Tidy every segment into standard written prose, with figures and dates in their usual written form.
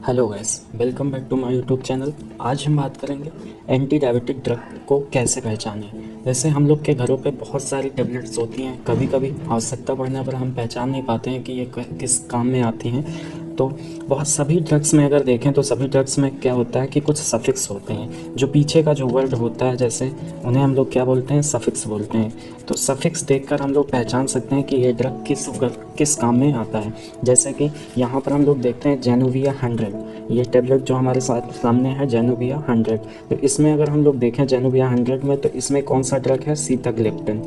Hello guys, welcome back to my YouTube channel. आज हम बात करेंगे एंटी डायबिटिक ड्रग को कैसे पहचानें। जैसे हम लोग के घरों पे बहुत सारी टेबलेट्स होती हैं, कभी कभी आवश्यकता पड़ने पर हम पहचान नहीं पाते हैं कि ये किस काम में आती हैं। तो बहुत सभी ड्रग्स में अगर देखें तो सभी ड्रग्स में क्या होता है कि कुछ सफिक्स होते हैं, जो पीछे का जो वर्ड होता है जैसे उन्हें हम लोग क्या बोलते हैं, सफिक्स बोलते हैं। तो सफिक्स देखकर हम लोग पहचान सकते हैं कि ये ड्रग किस काम में आता है। जैसे कि यहाँ पर हम लोग देखते हैं जेनोविया 100, ये टेबलेट जो हमारे साथ सामने है जेनोविया 100। तो इसमें अगर हम लोग देखें जेनोविया 100 में, तो इसमें कौन सा ड्रग है, सीताग्लिप्टिन।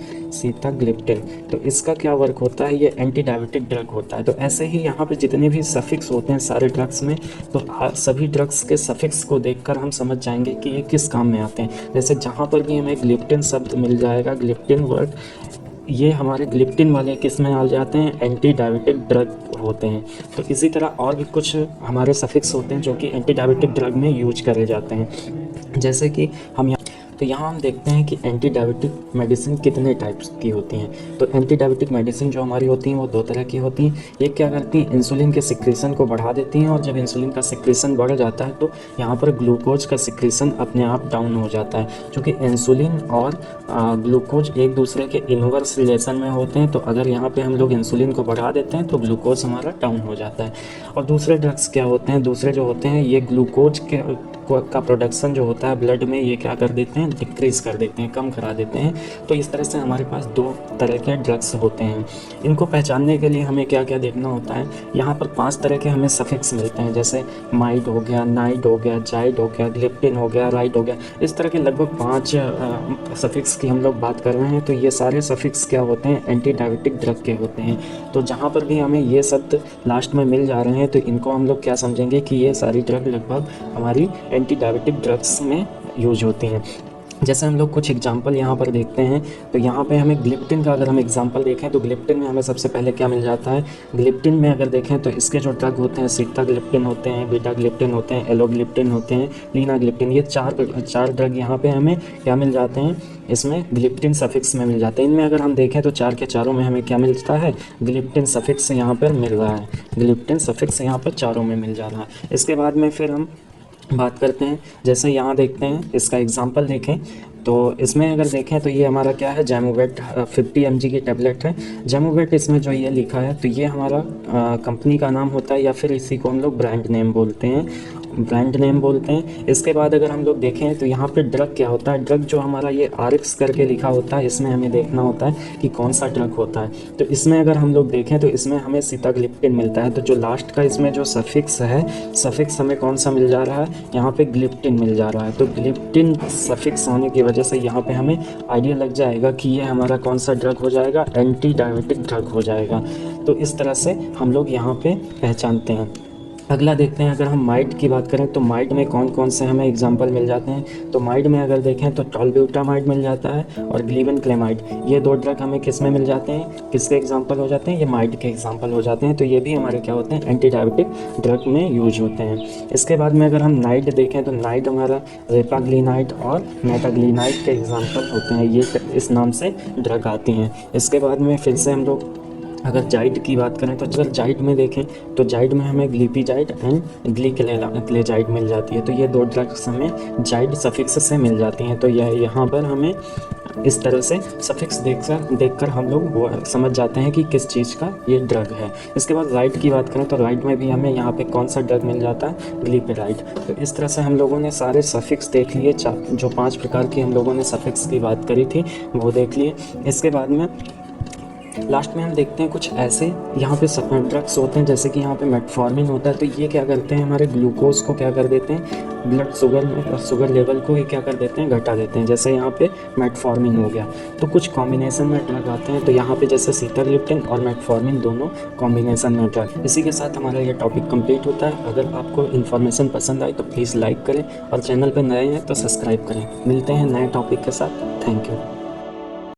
तो इसका क्या वर्क होता है, ये एंटी डायबिटिक ड्रग होता है। तो ऐसे ही यहाँ पे जितने भी सफिक्स होते हैं सारे ड्रग्स में, तो सभी ड्रग्स के सफिक्स को देखकर हम समझ जाएंगे कि ये किस काम में आते हैं। जैसे जहाँ पर भी हमें ग्लिप्टिन शब्द मिल जाएगा, ग्लिप्टिन वर्ड, ये हमारे ग्लिप्टिन वाले किस में आ जाते हैं, एंटी डायबिटिक ड्रग होते हैं। तो इसी तरह और भी कुछ हमारे सफिक्स होते हैं जो कि एंटी डायबिटिक ड्रग में यूज करे जाते हैं। जैसे कि यहाँ हम देखते हैं कि एंटी डायबिटिक मेडिसिन कितने टाइप्स की होती हैं। तो एंटी डायबिटिक मेडिसिन जो हमारी होती हैं वो दो तरह की होती हैं। एक क्या करती हैं, इंसुलिन के सिक्रीशन को बढ़ा देती हैं, और जब इंसुलिन का सिक्रीशन बढ़ जाता है तो यहाँ पर ग्लूकोज का सिक्रीशन अपने आप डाउन हो जाता है। क्योंकि इंसुलिन और ग्लूकोज एक दूसरे के इनवर्स रिलेशन में होते हैं। तो अगर यहाँ पर हम लोग इंसुलिन को बढ़ा देते हैं तो ग्लूकोज हमारा डाउन हो जाता है। और दूसरे ड्रग्स क्या होते हैं, दूसरे जो होते हैं ये ग्लूकोज का प्रोडक्शन जो होता है ब्लड में, ये क्या कर देते हैं, डिक्रीज़ कर देते हैं, कम करा देते हैं। तो इस तरह से हमारे पास दो तरह के ड्रग्स होते हैं। इनको पहचानने के लिए हमें क्या क्या देखना होता है, यहाँ पर 5 तरह के हमें सफिक्स मिलते हैं। जैसे माइड हो गया, नाइड हो गया, जाइड हो गया, ग्लिप्टिन हो गया, राइड हो गया। इस तरह के लगभग 5 सफिक्स की हम लोग बात कर रहे हैं। तो ये सारे सफिक्स क्या होते हैं, एंटी डायबिटिक ड्रग के होते हैं। तो जहाँ पर भी हमें ये शब्द लास्ट में मिल जा रहे हैं तो इनको हम लोग क्या समझेंगे कि ये सारी ड्रग लगभग हमारी एंटी डायबिटिक ड्रग्स में यूज होती हैं। जैसे हम लोग कुछ एग्जांपल यहाँ पर देखते हैं। तो यहाँ पे हमें ग्लिप्टिन का अगर हम एग्जांपल देखें तो ग्लिप्टिन में हमें सबसे पहले क्या मिल जाता है, ग्लिप्टिन में अगर देखें तो इसके जो ड्रग होते हैं, सीताग्लिप्टिन होते हैं, बीटा ग्लिप्टिन होते हैं, एलोग्लिप्टिन होते हैं, लीनाग्लिप्टिन, ये चार ड्रग यहाँ पे हमें क्या मिल जाते हैं, इसमें ग्लिप्टिन सफिक्स में मिल जाते हैं। इनमें अगर हम देखें तो 4 के चारों में हमें क्या मिलता है, ग्लिप्टिन सफिक्स यहाँ पर मिल रहा है, ग्लिप्टिन सफिक्स यहाँ पर चारों में मिल जा रहा है। इसके बाद में फिर हम बात करते हैं, जैसे यहाँ देखते हैं, इसका एग्जांपल देखें तो इसमें अगर देखें तो ये हमारा क्या है, जैमोवेट 50 mg की टैबलेट है। जैमोवेट इसमें जो ये लिखा है तो ये हमारा कंपनी का नाम होता है, या फिर इसी को हम लोग ब्रांड नेम बोलते हैं, इसके बाद अगर हम लोग देखें तो यहाँ पे ड्रग क्या होता है, ड्रग जो हमारा ये RX करके लिखा होता है, इसमें हमें देखना होता है कि कौन सा ड्रग होता है। तो इसमें अगर हम लोग देखें तो इसमें हमें सीताग्लिप्टिन मिलता है। तो जो लास्ट का इसमें जो सफिक्स है, सफिक्स हमें कौन सा मिल जा रहा है, यहाँ पे ग्लिप्टिन मिल जा रहा है। तो ग्लिप्टिन सफिक्स होने की वजह से यहाँ पे हमें आइडिया लग जाएगा कि ये हमारा कौन सा ड्रग हो जाएगा, एंटी डायबिटिक ड्रग हो जाएगा। तो इस तरह से हम लोग यहाँ पे पहचानते हैं। अगला देखते हैं, अगर हम माइड की बात करें तो माइड में कौन कौन से हमें एग्जांपल मिल जाते हैं। तो माइड में अगर देखें तो टॉलब्यूटामाइड मिल जाता है और ग्लीवेनक्लेमाइड, ये 2 ड्रग हमें किस में मिल जाते हैं, किसके एग्जांपल हो जाते हैं, ये माइड के एग्जांपल हो जाते हैं। तो ये भी हमारे क्या होते हैं, एंटी डायबिटिक ड्रग में यूज होते हैं। इसके बाद में अगर हम नाइड देखें तो नाइड हमारा रेपाग्लिनाइड और मेटाग्लिनाइड के एग्जाम्पल होते हैं, ये इस नाम से ड्रग आती हैं। इसके बाद में फिर से हम लोग अगर जाइड की बात करें तो अगर जाइड में देखें तो जाइड में हमें ग्लीपीजाइड एंड ग्लीक्लेजाइड मिल जाती है। तो ये 2 ड्रग्स हमें जाइड सफिक्स से मिल जाती हैं। तो यह यहाँ पर हमें इस तरह से सफिक्स देखकर हम लोग वो समझ जाते हैं कि किस चीज़ का ये ड्रग है। इसके बाद राइड की बात करें तो राइड में भी हमें यहाँ पे कौन सा ड्रग मिल जाता है, ग्लिपेराइड। तो इस तरह से हम लोगों ने सारे सफिक्स देख लिए, जो 5 प्रकार की हम लोगों ने सफिक्स की बात करी थी वो देख लिए। इसके बाद में लास्ट में हम देखते हैं कुछ ऐसे यहाँ पे ड्रग्स होते हैं, जैसे कि यहाँ पे मेटफॉर्मिन होता है। तो ये क्या करते हैं, हमारे ग्लूकोज को क्या कर देते हैं, ब्लड शुगर लेवल को ही क्या कर देते हैं, घटा देते हैं। जैसे यहाँ पे मेटफॉर्मिन हो गया। तो कुछ कॉम्बिनेशन में ड्रग आते हैं, तो यहाँ पे जैसे सीताग्लिप्टिन और मेटफॉर्मिन दोनों कॉम्बिनेशन में ड्रग। इसी के साथ हमारा ये टॉपिक कंप्लीट होता है। अगर आपको इन्फॉर्मेशन पसंद आई तो प्लीज़ लाइक करें, और चैनल पर नए हैं तो सब्सक्राइब करें। मिलते हैं नए टॉपिक के साथ। Thank you.